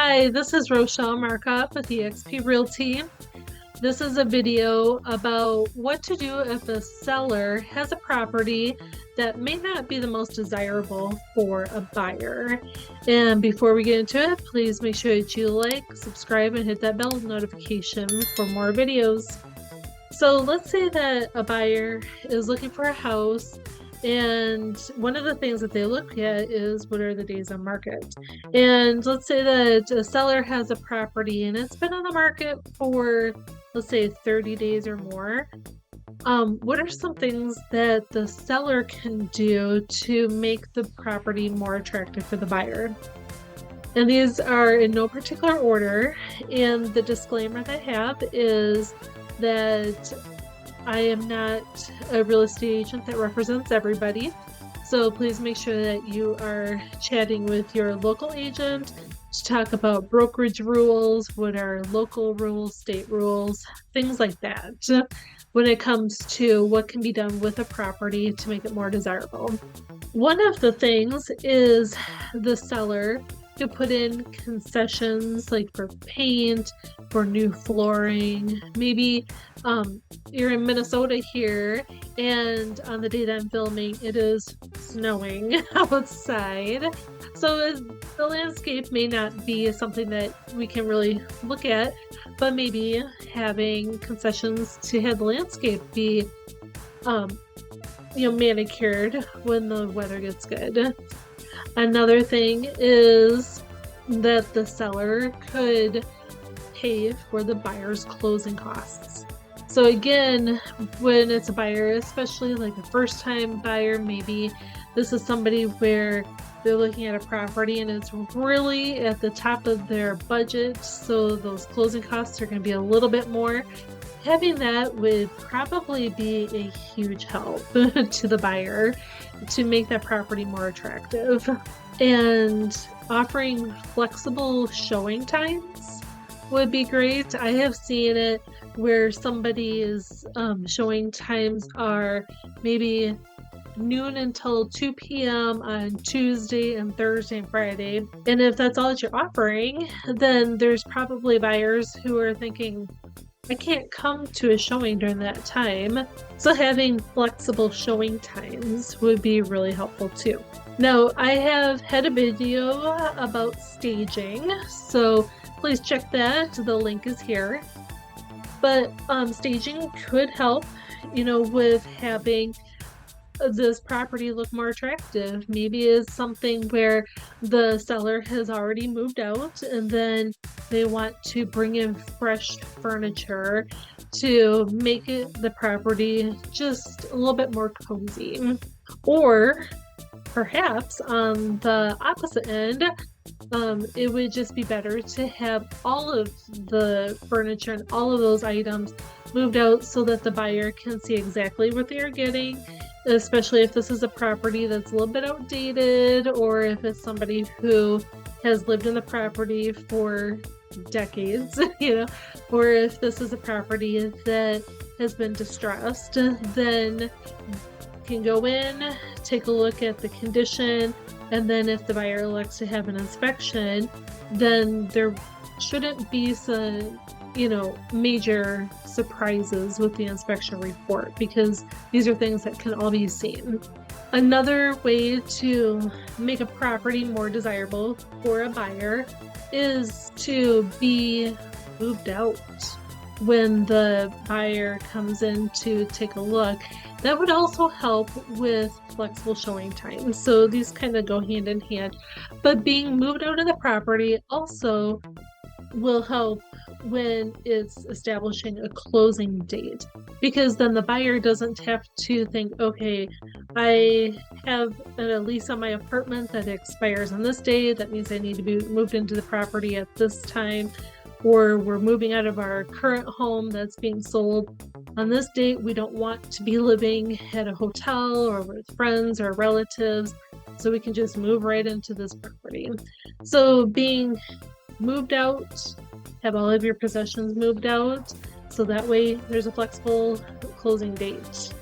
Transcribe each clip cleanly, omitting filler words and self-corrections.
Hi, this is Rochelle Markov with eXp Realty. This is a video about what to do if a seller has a property that may not be the most desirable for a buyer. And before we get into it, please make sure that you like, subscribe, and hit that bell notification for more videos. So let's say that a buyer is looking for a house, and one of the things that they look at is what are the days on market. And let's say that a seller has a property and it's been on the market for, let's say, 30 days or more. What are some things that the seller can do to make the property more attractive for the buyer? And these are in no particular order. And the disclaimer that I have is that I am not a real estate agent that represents everybody. So please make sure that you are chatting with your local agent to talk about brokerage rules, what are local rules, state rules, things like that, when it comes to what can be done with a property to make it more desirable. One of the things is the seller to put in concessions like for paint, for new flooring. Maybe you're in Minnesota here, and on the day that I'm filming, it is snowing outside. So the landscape may not be something that we can really look at, but maybe having concessions to have the landscape be manicured when the weather gets good. Another thing is that the seller could pay for the buyer's closing costs. So again, when it's a buyer, especially like a first-time buyer, maybe this is somebody where they're looking at a property and it's really at the top of their budget, so those closing costs are going to be a little bit more. Having that would probably be a huge help to the buyer to make that property more attractive. And offering flexible showing times would be great. I have seen it where somebody's showing times are maybe noon until 2 p.m. on Tuesday and Thursday and Friday. And if that's all that you're offering, then there's probably buyers who are thinking, I can't come to a showing during that time. So having flexible showing times would be really helpful too. Now, I have had a video about staging, so please check that. The link is here. But staging could help, with having this property look more attractive. Maybe it's something where the seller has already moved out and then they want to bring in fresh furniture to make the property just a little bit more cozy. Or perhaps on the opposite end, it would just be better to have all of the furniture and all of those items moved out so that the buyer can see exactly what they are getting, especially if this is a property that's a little bit outdated, or if it's somebody who has lived in the property for decades, or if this is a property that has been distressed, then can go in, take a look at the condition, and then if the buyer elects to have an inspection, then there shouldn't be some major surprises with the inspection report, because these are things that can all be seen. Another way to make a property more desirable for a buyer is to be moved out when the buyer comes in to take a look. That would also help with flexible showing times. So these kind of go hand in hand. But being moved out of the property also will help when it's establishing a closing date, because then the buyer doesn't have to think, okay, I have a lease on my apartment that expires on this day. That means I need to be moved into the property at this time. Or we're moving out of our current home that's being sold on this date. We don't want to be living at a hotel or with friends or relatives, so we can just move right into this property. So being moved out, have all of your possessions moved out, so that way there's a flexible closing date.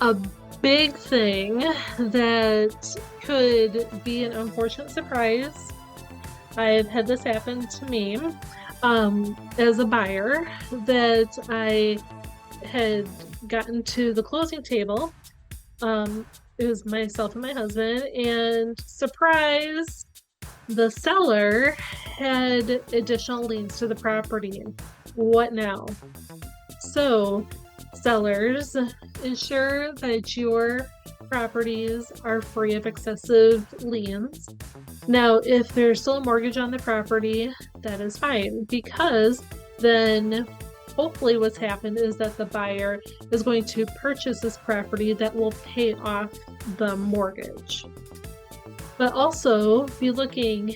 A big thing that could be an unfortunate surprise I've had this happen to me as a buyer that I had gotten to the closing table. It was myself and my husband, and surprise, the seller had additional liens to the property. What now? So, sellers, ensure that your properties are free of excessive liens. Now, if there's still a mortgage on the property, that is fine, because then hopefully what's happened is that the buyer is going to purchase this property that will pay off the mortgage. But also be looking,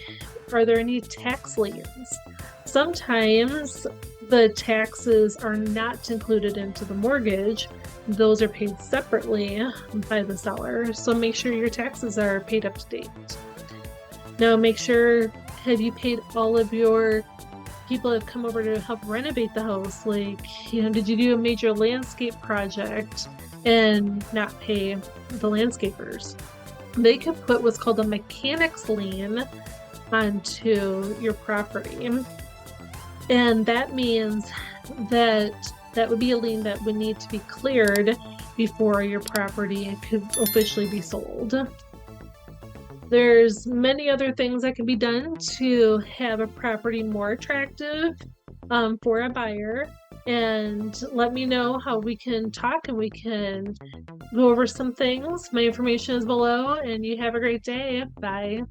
are there any tax liens? Sometimes the taxes are not included into the mortgage. Those are paid separately by the seller. So make sure your taxes are paid up to date. Now make sure, have you paid all of your people that have come over to help renovate the house? Like, did you do a major landscape project and not pay the landscapers? They could put what's called a mechanic's lien onto your property. And that means that that would be a lien that would need to be cleared before your property could officially be sold. There's many other things that can be done to have a property more attractive for a buyer. And let me know how we can talk and we can go over some things. My information is below, and you have a great day. Bye.